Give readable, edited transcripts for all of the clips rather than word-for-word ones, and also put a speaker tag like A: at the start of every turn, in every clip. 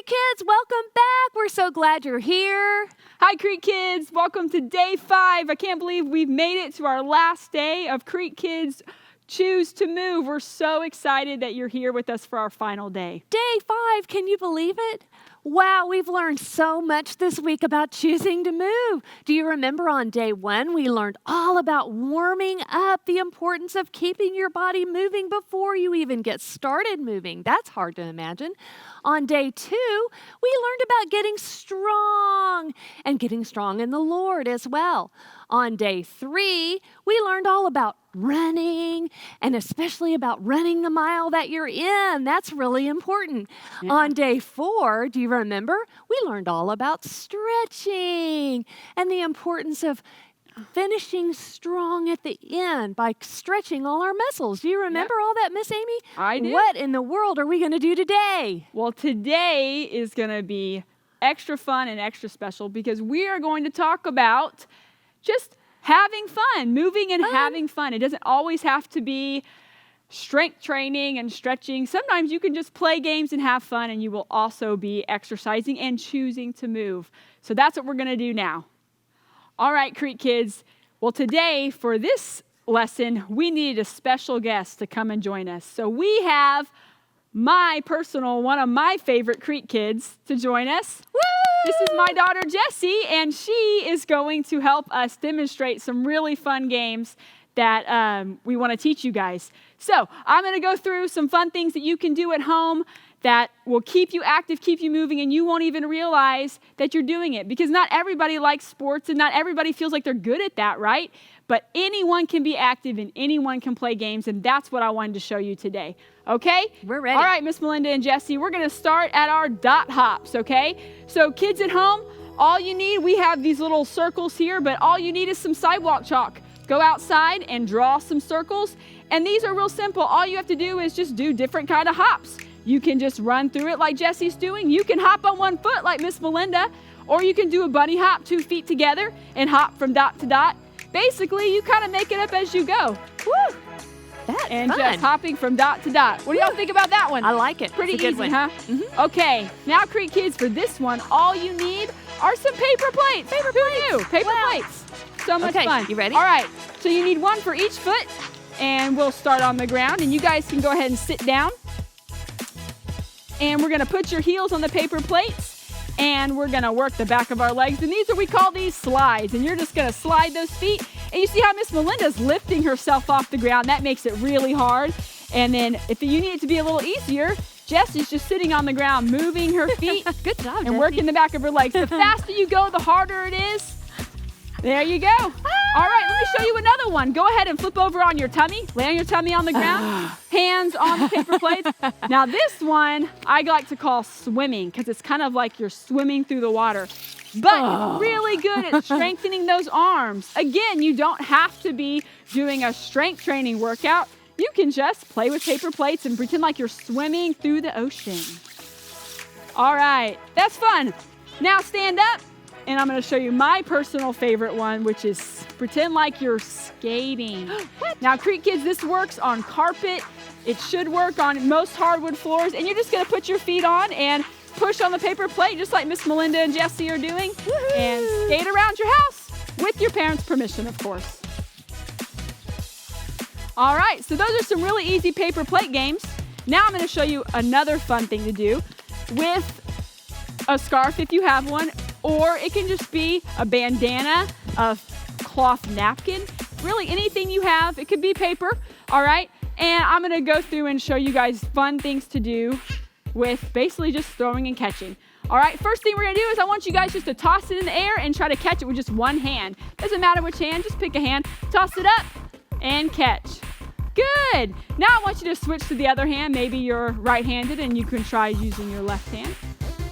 A: Kids, welcome back. We're so glad you're here.
B: Hi, Creek Kids. Welcome to day 5. I can't believe we've made it to our last day of Creek Kids Choose to Move. We're so excited that you're here with us for our final day.
A: Day 5, can you believe it? Wow, we've learned so much this week about choosing to move. Do you remember on day 1, we learned all about warming up, the importance of keeping your body moving before you even get started moving. That's hard to imagine. On day 2, we learned about getting strong and getting strong in the Lord as well. On day 3, we learned all about running and especially about running the mile that you're in. That's really important. Yeah. On day 4, do you remember? We learned all about stretching and the importance of finishing strong at the end by stretching all our muscles. Do you remember all that, Miss Amy?
B: I do.
A: What in the world are we going to do today?
B: Well, today is going to be extra fun and extra special because we are going to talk about just having fun, moving and having fun. It doesn't always have to be strength training and stretching. Sometimes you can just play games and have fun, and you will also be exercising and choosing to move. So that's what we're going to do now. All right, Creek Kids. Well, today for this lesson, we needed a special guest to come and join us. So we have one of my favorite Creek Kids to join us. Woo! This is my daughter, Jessie, and she is going to help us demonstrate some really fun games that we want to teach you guys. So I'm going to go through some fun things that you can do at home that will keep you active, keep you moving, and you won't even realize that you're doing it because not everybody likes sports and not everybody feels like they're good at that, right? But anyone can be active and anyone can play games, and that's what I wanted to show you today. Okay?
A: We're ready.
B: All right, Miss Melinda and Jessie, we're going to start at our dot hops, okay? So kids at home, all you need, we have these little circles here, but all you need is some sidewalk chalk. Go outside and draw some circles, and these are real simple. All you have to do is just do different kind of hops. You can just run through it like Jessie's doing. You can hop on one foot like Miss Melinda, or you can do a bunny hop, 2 feet together, and hop from dot to dot. Basically, you kind of make it up as you go. Woo!
A: That's
B: and
A: fun.
B: Just hopping from dot to dot. What do y'all think about that one?
A: I like it.
B: Pretty
A: it's a good
B: easy,
A: one.
B: huh? Mm-hmm. Okay, now Creek Kids, for this one, all you need are some paper plates. Paper plates. Paper plates. So much fun.
A: You ready?
B: All right, so you need one for each foot, and we'll start on the ground, and you guys can go ahead and sit down. And we're going to put your heels on the paper plates, and we're going to work the back of our legs. And we call these slides, and you're just going to slide those feet. And you see how Miss Melinda's lifting herself off the ground. That makes it really hard. And then if you need it to be a little easier, Jessie's just sitting on the ground, moving her feet.
A: Good job,
B: and working the back of her legs. The faster you go, the harder it is. There you go. All right, let me show you another one. Go ahead and flip over on your tummy. Lay on your tummy on the ground. Hands on the paper plates. Now this one, I like to call swimming because it's kind of like you're swimming through the water. But it's really good at strengthening those arms. Again, you don't have to be doing a strength training workout. You can just play with paper plates and pretend like you're swimming through the ocean. All right, that's fun. Now stand up. And I'm going to show you my personal favorite one, which is pretend like you're skating. What? Now, Creek Kids, this works on carpet. It should work on most hardwood floors. And you're just going to put your feet on and push on the paper plate, just like Miss Melinda and Jessie are doing. Woo-hoo. And skate around your house with your parents' permission, of course. All right, so those are some really easy paper plate games. Now I'm going to show you another fun thing to do with a scarf if you have one. Or it can just be a bandana, a cloth napkin, really anything you have. It could be paper, all right? And I'm going to go through and show you guys fun things to do with basically just throwing and catching. All right, first thing we're going to do is I want you guys just to toss it in the air and try to catch it with just one hand. Doesn't matter which hand, just pick a hand, toss it up, and catch. Good. Now I want you to switch to the other hand. Maybe you're right-handed and you can try using your left hand.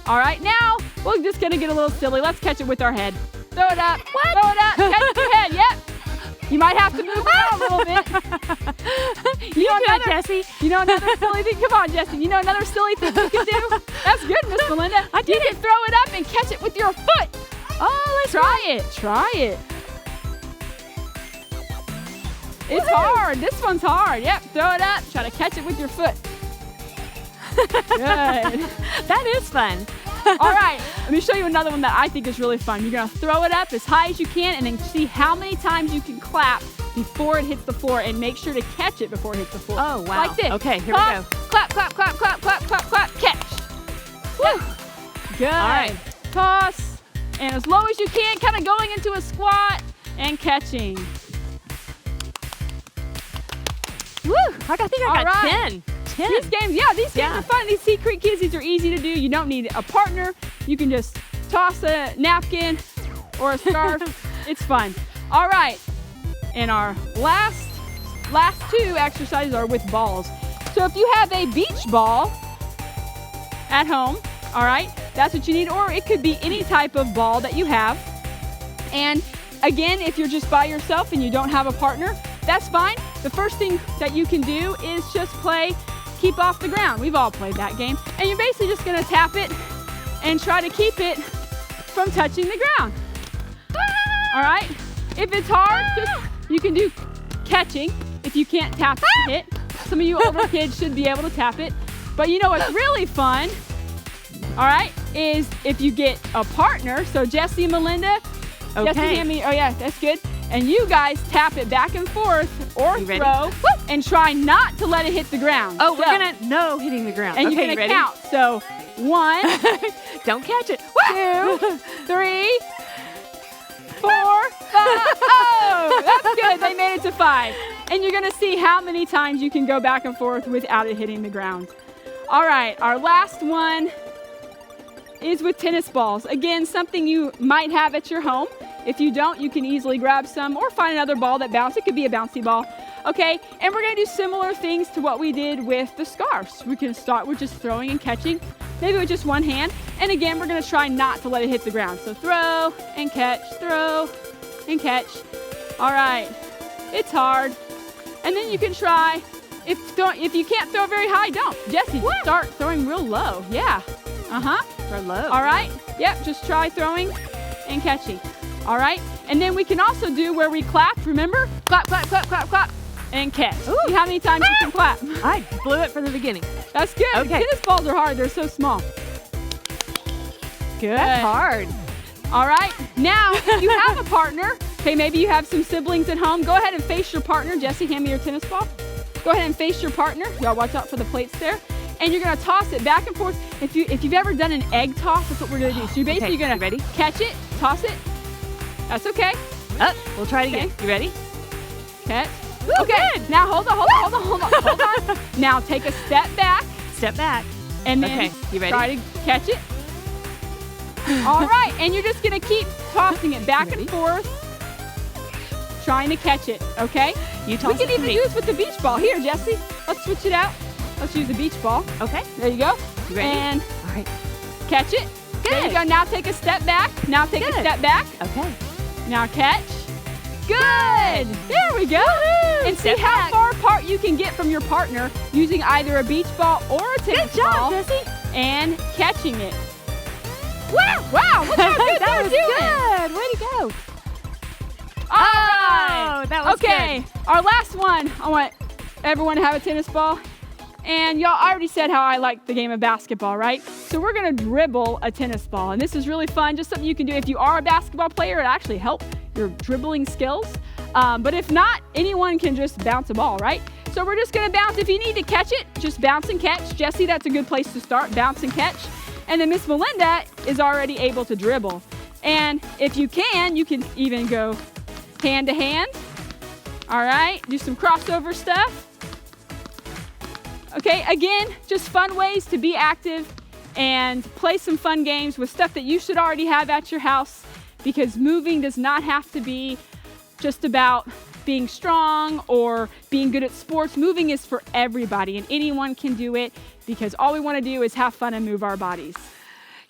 B: All right, now we're just going to get a little silly. Let's catch it with our head. Throw it up. What? Throw it up. Catch it with your head. Yep. You might have to move it a little bit.
A: You know another, Jessie.
B: You know another silly thing? Come on, Jessie. You know another silly thing you can do? That's good, Miss Melinda.
A: I did
B: You can throw it up and catch it with your foot.
A: Oh, let's
B: try it. Try it. It's hard. This one's hard. Yep. Throw it up. Try to catch it with your foot. Good.
A: That is fun.
B: All right, let me show you another one that I think is really fun. You're gonna throw it up as high as you can and then see how many times you can clap before it hits the floor, and make sure to catch it before it hits the floor.
A: Oh, wow.
B: Like this.
A: Okay, here
B: Toss,
A: we go.
B: Clap, clap, clap, clap, clap, clap, clap, catch. Woo. Good.
A: All right.
B: Toss, and as low as you can, kind of going into a squat and catching.
A: Woo! I think I
B: All
A: got
B: right.
A: 10.
B: These games are fun. These Secret Kids, these are easy to do. You don't need a partner. You can just toss a napkin or a scarf. It's fun. All right, and our last two exercises are with balls. So if you have a beach ball at home, all right, that's what you need, or it could be any type of ball that you have. And again, if you're just by yourself and you don't have a partner, that's fine. The first thing that you can do is just play keep off the ground. We've all played that game. And you're basically just gonna tap it and try to keep it from touching the ground. All right? If it's hard, you can do catching if you can't tap it and hit. Some of you older kids should be able to tap it. But you know what's really fun, all right, is if you get a partner. So Jesse and Melinda, Jesse, hand me, oh yeah, that's good. And you guys tap it back and forth or throw and try not to let it hit the ground.
A: Oh, we're gonna no hitting the ground.
B: And
A: okay,
B: you're gonna count. So 1,
A: don't catch it.
B: 2, 3, 4, 5. Oh, that's good. They made it to 5. And you're gonna see how many times you can go back and forth without it hitting the ground. All right, our last one is with tennis balls. Again, something you might have at your home. If you don't, you can easily grab some or find another ball that bounces. It could be a bouncy ball. Okay, and we're gonna do similar things to what we did with the scarves. We can start with just throwing and catching, maybe with just one hand. And again, we're gonna try not to let it hit the ground. So throw and catch, throw and catch. All right, it's hard. And then you can try, if you can't throw very high, don't. Jesse, just start throwing real low. Yeah,
A: Throw low.
B: All right, yep, just try throwing and catching. All right, and then we can also do where we clap, remember? Clap, clap, clap, clap, clap, and catch.
A: Ooh.
B: See how many times you can clap.
A: I blew it from the beginning.
B: That's good.
A: Okay.
B: Tennis balls are hard, they're so small. Good.
A: That's hard.
B: All right, now if you have a partner, okay, maybe you have some siblings at home, go ahead and face your partner. Jesse, hand me your tennis ball. Go ahead and face your partner. Y'all watch out for the plates there. And you're gonna toss it back and forth. If you've ever done an egg toss, that's what we're gonna do. So you're basically gonna catch it, toss it. That's okay.
A: We'll try it again. You ready?
B: Catch.
A: Ooh,
B: Okay,
A: good.
B: now hold on. Now take a step back.
A: Step back.
B: And then
A: Okay, you ready?
B: try to catch it. All right, and you're just gonna keep tossing it back and forth, trying to catch it, okay?
A: You toss
B: We can
A: it to
B: even
A: me.
B: do this with the beach ball. Here, Jesse, let's switch it out. Let's use the beach ball.
A: Okay.
B: There you go.
A: You ready?
B: And
A: All right.
B: catch it. There you
A: Good.
B: go. Now take a step back. Now take a
A: Good.
B: step back.
A: Okay.
B: Now catch. Good. There we go. And see
A: Step
B: how
A: back.
B: far apart you can get from your partner using either a beach ball or a tennis
A: Good job,
B: ball
A: Jesse.
B: and catching it. Wow, look how good
A: That
B: they're
A: was
B: doing.
A: good. Way to go.
B: All right.
A: that was
B: okay, our last one. I want everyone to have a tennis ball. And y'all already said how I like the game of basketball, right? So we're gonna dribble a tennis ball. And this is really fun, just something you can do. If you are a basketball player, it actually helps your dribbling skills. But if not, anyone can just bounce a ball, right? So we're just gonna bounce. If you need to catch it, just bounce and catch. Jesse, that's a good place to start, bounce and catch. And then Miss Melinda is already able to dribble. And if you can even go hand to hand. All right, do some crossover stuff. Okay, again, just fun ways to be active and play some fun games with stuff that you should already have at your house, because moving does not have to be just about being strong or being good at sports. Moving is for everybody, and anyone can do it, because all we want to do is have fun and move our bodies.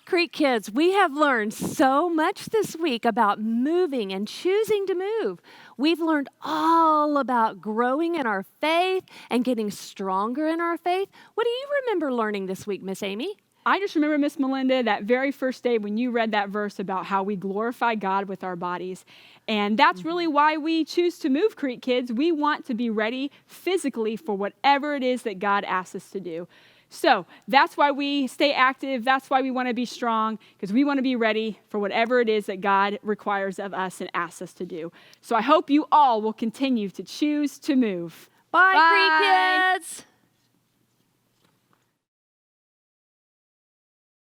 A: Creek Kids, we have learned so much this week about moving and choosing to move. We've learned all about growing in our faith and getting stronger in our faith. What do you remember learning this week, Miss Amy?
B: I just remember, Miss Melinda, that very first day when you read that verse about how we glorify God with our bodies. And that's really why we choose to move, Creek Kids. We want to be ready physically for whatever it is that God asks us to do. So that's why we stay active. That's why we want to be strong, because we want to be ready for whatever it is that God requires of us and asks us to do. So I hope you all will continue to choose to move.
A: Bye,
B: Bye.
A: Free Kids.